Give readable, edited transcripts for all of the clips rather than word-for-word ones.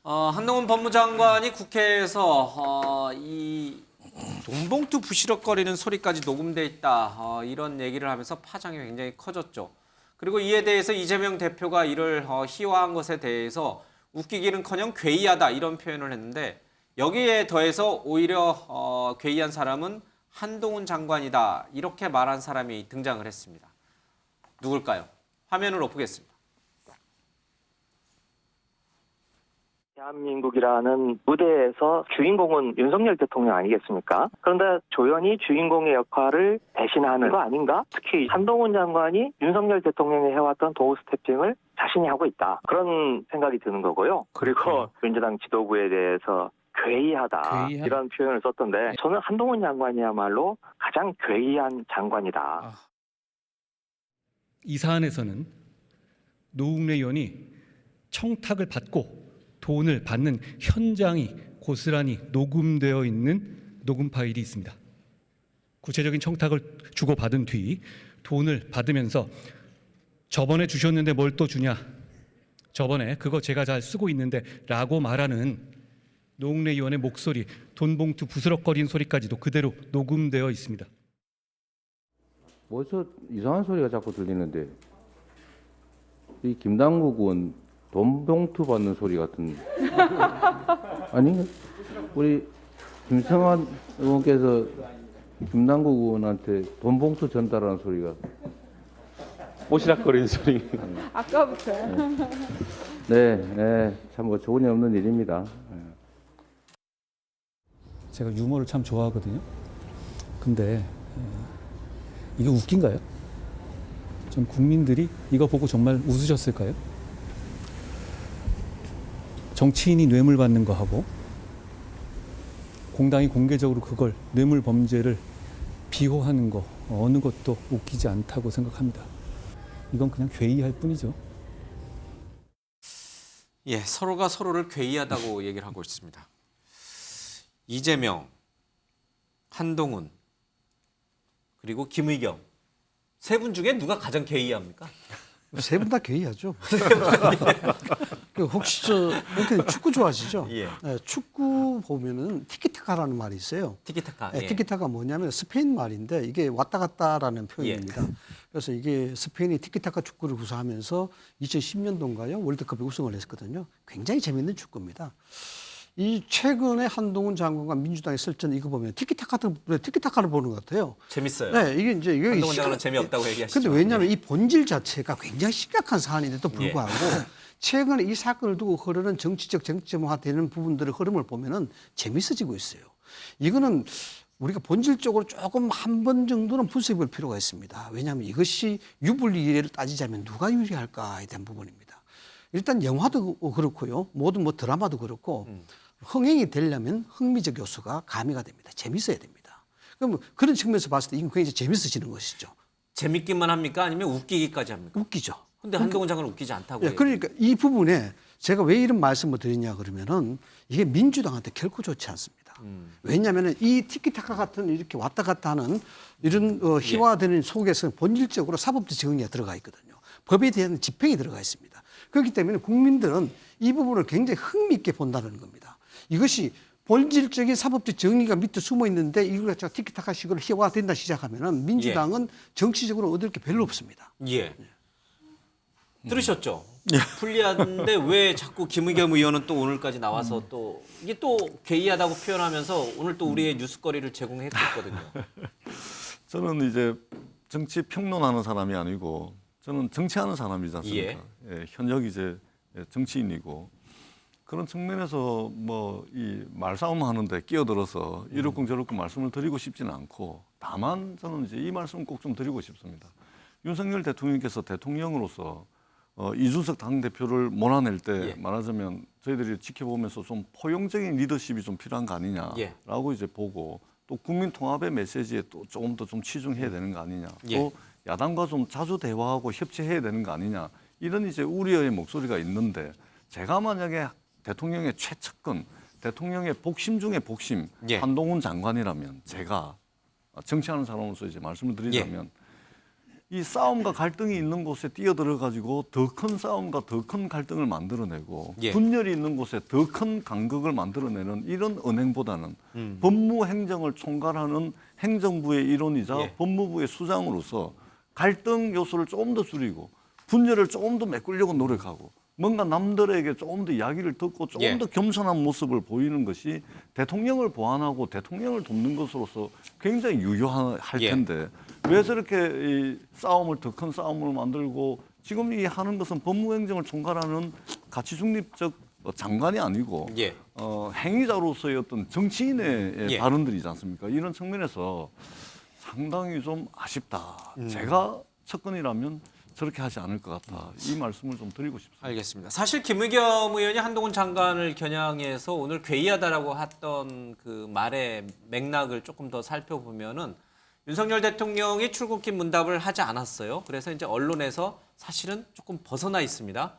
한동훈 법무장관이 국회에서 이 돈봉투 부시럭거리는 소리까지 녹음돼 있다 이런 얘기를 하면서 파장이 굉장히 커졌죠. 그리고 이에 대해서 이재명 대표가 이를 희화한 것에 대해서 웃기기는커녕 괴이하다 이런 표현을 했는데 여기에 더해서 오히려 괴이한 사람은 한동훈 장관이다 이렇게 말한 사람이 등장을 했습니다. 누굴까요? 화면으로 보겠습니다. 대한민국이라는 무대에서 주인공은 윤석열 대통령 아니겠습니까? 그런데 조연이 주인공의 역할을 대신하는 거 아닌가? 특히 한동훈 장관이 윤석열 대통령이 해왔던 도우 스태핑을 자신이 하고 있다. 그런 생각이 드는 거고요. 그리고 민주당 지도부에 대해서 괴이하다 이런 표현을 썼던데 저는 한동훈 장관이야말로 가장 괴이한 장관이다. 이 사안에서는 노웅래 의원이 청탁을 받고 돈을 받는 현장이 고스란히 녹음되어 있는 녹음 파일이 있습니다. 구체적인 청탁을 주고받은 뒤 돈을 받으면서 저번에 주셨는데 뭘 또 주냐, 저번에 그거 제가 잘 쓰고 있는데 라고 말하는 노웅래 의원의 목소리, 돈봉투 부스럭거리는 소리까지도 그대로 녹음되어 있습니다. 뭐저 이상한 소리가 자꾸 들리는데 이 김남국 의원 돈봉투 받는 소리 같은 아니 우리 김성환 의원께서 김남국 의원한테 돈봉투 전달하는 소리가 오시락거리는 소리. 아까부터. 네, 참 뭐 좋은 일 없는 일입니다. 제가 유머를 참 좋아하거든요. 근데 이게 웃긴가요? 좀 국민들이 이거 보고 정말 웃으셨을까요? 정치인이 뇌물 받는 거 하고 공당이 공개적으로 그걸 뇌물 범죄를 비호하는 거 어느 것도 웃기지 않다고 생각합니다. 이건 그냥 괴이할 뿐이죠. 예, 서로가 서로를 괴이하다고 얘기를 하고 있습니다. 이재명, 한동훈, 그리고 김의겸 세 분 중에 누가 가장 괴이합니까? 세 분 다 괴이하죠. 혹시 축구 좋아하시죠? 예. 네, 축구 보면은 티키타카라는 말이 있어요. 티키타카. 네, 예. 티키타카 뭐냐면 스페인 말인데 이게 왔다 갔다라는 표현입니다. 예. 그래서 이게 스페인이 티키타카 축구를 구사하면서 2010년도인가요? 월드컵에 우승을 했거든요. 굉장히 재밌는 축구입니다. 이 최근에 한동훈 장관과 민주당의 설전 이거 보면 티키타카를 보는 것 같아요. 재밌어요. 네, 이게 이제 한동훈 장관은 재미없다고 얘기하시죠. 근데 왜냐하면 이 본질 자체가 굉장히 심각한 사안인데도 불구하고 최근에 이 사건을 두고 흐르는 정치화되는 부분들의 흐름을 보면은 재밌어지고 있어요. 이거는 우리가 본질적으로 조금 한 번 정도는 분석해볼 필요가 있습니다. 왜냐하면 이것이 유불리를 따지자면 누가 유리할까에 대한 부분입니다. 일단 영화도 그렇고요, 모든 뭐 드라마도 그렇고 흥행이 되려면 흥미적 요소가 가미가 됩니다. 재밌어야 됩니다. 그럼 그런 측면에서 봤을 때 이건 굉장히 재밌어지는 것이죠. 재밌기만 합니까? 아니면 웃기기까지 합니까? 웃기죠. 근데 한동훈 장관은 웃기지 않다고. 예, 그러니까 이 부분에 제가 왜 이런 말씀을 드리냐 그러면은 이게 민주당한테 결코 좋지 않습니다. 왜냐하면 이 티키타카 같은 이렇게 왔다 갔다 하는 이런 희화되는 속에서 본질적으로 사법적 정의가 들어가 있거든요. 법에 대한 집행이 들어가 있습니다. 그렇기 때문에 국민들은 이 부분을 굉장히 흥미있게 본다는 겁니다. 이것이 본질적인 사법적 정의가 밑에 숨어 있는데 이걸 티키타카식으로 희화된다 시작하면은 민주당은 정치적으로 얻을 게 별로 없습니다. 예. 들으셨죠? 불리한데 왜 자꾸 김의겸 의원은 또 오늘까지 나와서 또 이게 또 괴이하다고 표현하면서 오늘 또 우리의 뉴스거리를 제공했었거든요. 저는 이제 정치 평론하는 사람이 아니고 저는 정치하는 사람이지 않습니까? 예, 현역 이제 정치인이고 그런 측면에서 뭐 이 말싸움 하는데 끼어들어서 이렇고 저렇고 말씀을 드리고 싶지는 않고 다만 저는 이제 이 말씀을 꼭 좀 드리고 싶습니다. 윤석열 대통령께서 대통령으로서 이준석 당대표를 몰아낼 때 말하자면 저희들이 지켜보면서 좀 포용적인 리더십이 좀 필요한 거 아니냐라고 이제 보고 또 국민 통합의 메시지에 또 조금 더 좀 치중해야 되는 거 아니냐. 또 야당과 좀 자주 대화하고 협치해야 되는 거 아니냐. 이런 이제 우려의 목소리가 있는데 제가 만약에 대통령의 최측근, 대통령의 복심 중에 복심, 한동훈 장관이라면 제가 정치하는 사람으로서 이제 말씀을 드리자면 이 싸움과 갈등이 있는 곳에 뛰어들어 가지고 더 큰 싸움과 더 큰 갈등을 만들어내고 예. 분열이 있는 곳에 더 큰 간극을 만들어내는 이런 은행보다는 법무행정을 총괄하는 행정부의 일원이자 예. 법무부의 수장으로서 갈등 요소를 조금 더 줄이고 분열을 조금 더 메꾸려고 노력하고 뭔가 남들에게 조금 더 이야기를 듣고 조금 예. 더 겸손한 모습을 보이는 것이 대통령을 보완하고 대통령을 돕는 것으로서 굉장히 유효할 예. 텐데 왜 저렇게 이 싸움을 더 큰 싸움을 만들고 지금 이 하는 것은 법무행정을 총괄하는 가치 중립적 장관이 아니고 예. 행위자로서의 어떤 정치인의 예. 발언들이지 않습니까? 이런 측면에서 상당히 좀 아쉽다. 제가 측근이라면 저렇게 하지 않을 것 같다. 이 말씀을 좀 드리고 싶습니다. 알겠습니다. 사실 김의겸 의원이 한동훈 장관을 겨냥해서 오늘 괴이하다라고 했던 그 말의 맥락을 조금 더 살펴보면은 윤석열 대통령이 출국길 문답을 하지 않았어요. 그래서 이제 언론에서 사실은 조금 벗어나 있습니다.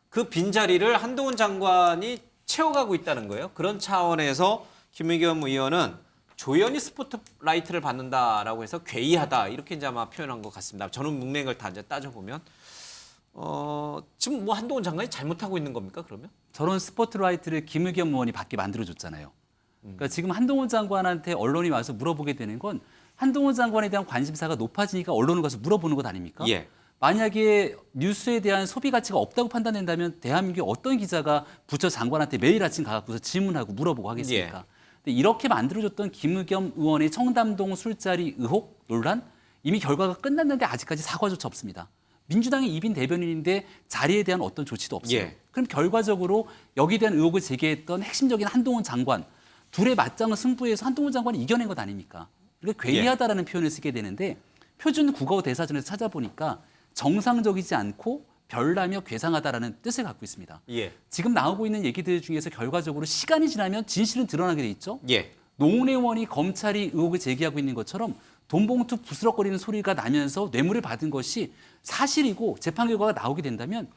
그 빈자리를 한동훈 장관이 채워가고 있다는 거예요. 그런 차원에서 김의겸 의원은 조연이 스포트라이트를 받는다라고 해서 괴이하다 이렇게 이제 아마 표현한 것 같습니다. 저는 문맥을 다 이제 따져보면 지금 뭐 한동훈 장관이 잘못하고 있는 겁니까 그러면? 저런 스포트라이트를 김의겸 의원이 받게 만들어줬잖아요. 그러니까 지금 한동훈 장관한테 언론이 와서 물어보게 되는 건 한동훈 장관에 대한 관심사가 높아지니까 언론을 가서 물어보는 것 아닙니까? 예. 만약에 뉴스에 대한 소비 가치가 없다고 판단된다면 대한민국의 어떤 기자가 부처 장관한테 매일 아침 가갖고서 질문하고 물어보고 하겠습니까? 근데 이렇게 만들어줬던 김의겸 의원의 청담동 술자리 의혹 논란 이미 결과가 끝났는데 아직까지 사과조차 없습니다. 민주당의 이빈 대변인인데 자리에 대한 어떤 조치도 없어요. 예. 그럼 결과적으로 여기에 대한 의혹을 제기했던 핵심적인 한동훈 장관 둘의 맞짱을 승부해서 한동훈 장관이 이겨낸 것 아닙니까? 그러니까 괴이하다라는 표현을 쓰게 되는데 표준 국어 대사전에서 찾아보니까 정상적이지 않고 별나며 괴상하다라는 뜻을 갖고 있습니다. 예. 지금 나오고 있는 얘기들 중에서 결과적으로 시간이 지나면 진실은 드러나게 돼 있죠. 예. 노웅래 의원이 검찰이 의혹을 제기하고 있는 것처럼 돈봉투 부스럭거리는 소리가 나면서 뇌물을 받은 것이 사실이고 재판 결과가 나오게 된다면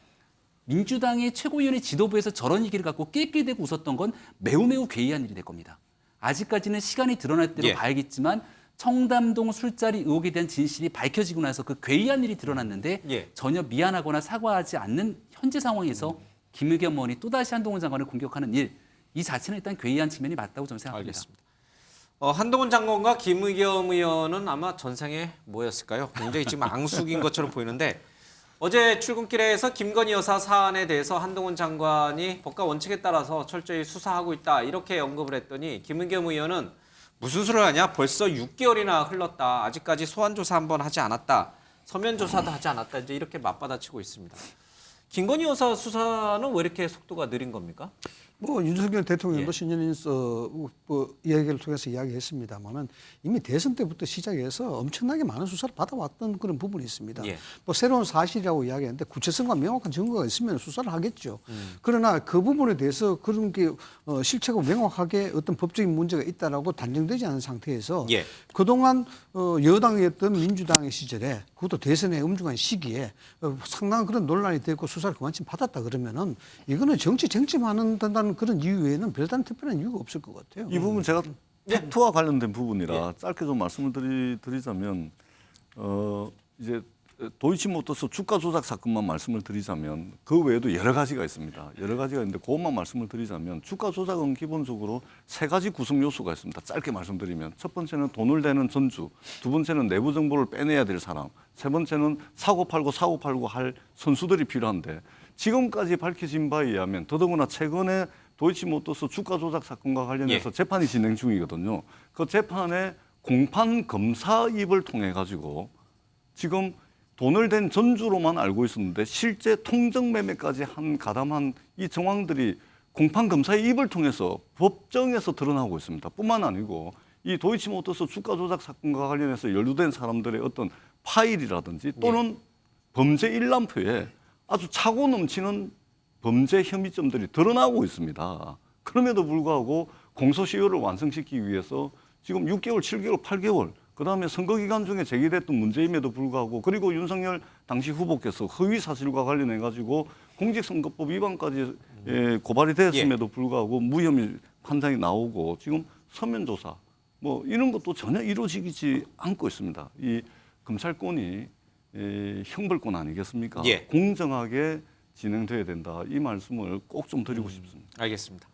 민주당의 최고위원회 지도부에서 저런 얘기를 갖고 낄낄대고 웃었던 건 매우 괴이한 일이 될 겁니다. 아직까지는 시간이 드러날 대로 예. 봐야겠지만 청담동 술자리 의혹에 대한 진실이 밝혀지고 나서 그 괴이한 일이 드러났는데 예. 전혀 미안하거나 사과하지 않는 현재 상황에서 김의겸 의원이 또다시 한동훈 장관을 공격하는 일, 이 자체는 일단 괴이한 측면이 맞다고 저는 생각합니다. 알겠습니다. 한동훈 장관과 김의겸 의원은 아마 전생에 뭐였을까요? 굉장히 지금 앙숙인 것처럼 보이는데 어제 출근길에서 김건희 여사 사안에 대해서 한동훈 장관이 법과 원칙에 따라서 철저히 수사하고 있다 이렇게 언급을 했더니 김의겸 의원은 무슨 소리를 하냐? 벌써 6개월이나 흘렀다. 아직까지 소환 조사 한번 하지 않았다. 서면 조사도 하지 않았다. 이제 이렇게 맞받아치고 있습니다. 김건희 여사 수사는 왜 이렇게 속도가 느린 겁니까? 뭐 윤석열 대통령도 예. 신년인서 이야기를 통해서 이야기했습니다만은 이미 대선 때부터 시작해서 엄청나게 많은 수사를 받아왔던 그런 부분이 있습니다. 예. 뭐 새로운 사실이라고 이야기하는데 구체성과 명확한 증거가 있으면 수사를 하겠죠. 그러나 그 부분에 대해서 그런 게 실체가 명확하게 어떤 법적인 문제가 있다라고 단정되지 않은 상태에서 예. 그동안 여당이었던 민주당의 시절에 그것도 대선의 엄중한 시기에 상당한 그런 논란이 되고 수사를 그만큼 받았다 그러면은 이거는 정치 쟁점하는 된다는 그런 이유 외에는 별다른 특별한 이유가 없을 것 같아요. 이 부분 제가 팩트와 관련된 부분이라 짧게 좀 말씀을 드리자면 이제 도이치모터스 주가 조작 사건만 말씀을 드리자면 그 외에도 여러 가지가 있습니다. 여러 가지가 있는데 그것만 말씀을 드리자면 주가 조작은 기본적으로 세 가지 구성 요소가 있습니다. 짧게 말씀드리면 첫 번째는 돈을 대는 전주, 두 번째는 내부 정보를 빼내야 될 사람, 세 번째는 사고 팔고 할 선수들이 필요한데 지금까지 밝혀진 바에 의하면 더더구나 최근에 도이치모터스 주가 조작 사건과 관련해서 재판이 진행 중이거든요. 그 재판의 공판 검사입을 통해 가지고 지금 돈을 댄 전주로만 알고 있었는데 실제 통정 매매까지 가담한 이 정황들이 공판 검사의 입을 통해서 법정에서 드러나고 있습니다. 뿐만 아니고 이 도이치모터스 주가 조작 사건과 관련해서 연루된 사람들의 어떤 파일이라든지 또는 범죄 일람표에 아주 차고 넘치는 범죄 혐의점들이 드러나고 있습니다. 그럼에도 불구하고 공소시효를 완성시키기 위해서 지금 6개월, 7개월, 8개월 그다음에 선거 기간 중에 제기됐던 문제임에도 불구하고 그리고 윤석열 당시 후보께서 허위 사실과 관련해 가지고 공직선거법 위반까지 고발이 되었음에도 불구하고 무혐의 판단이 나오고 지금 서면 조사 뭐 이런 것도 전혀 이루어지지 않고 있습니다. 이 검찰권이 형벌권 아니겠습니까? 예. 공정하게 진행돼야 된다. 이 말씀을 꼭 좀 드리고 싶습니다. 알겠습니다.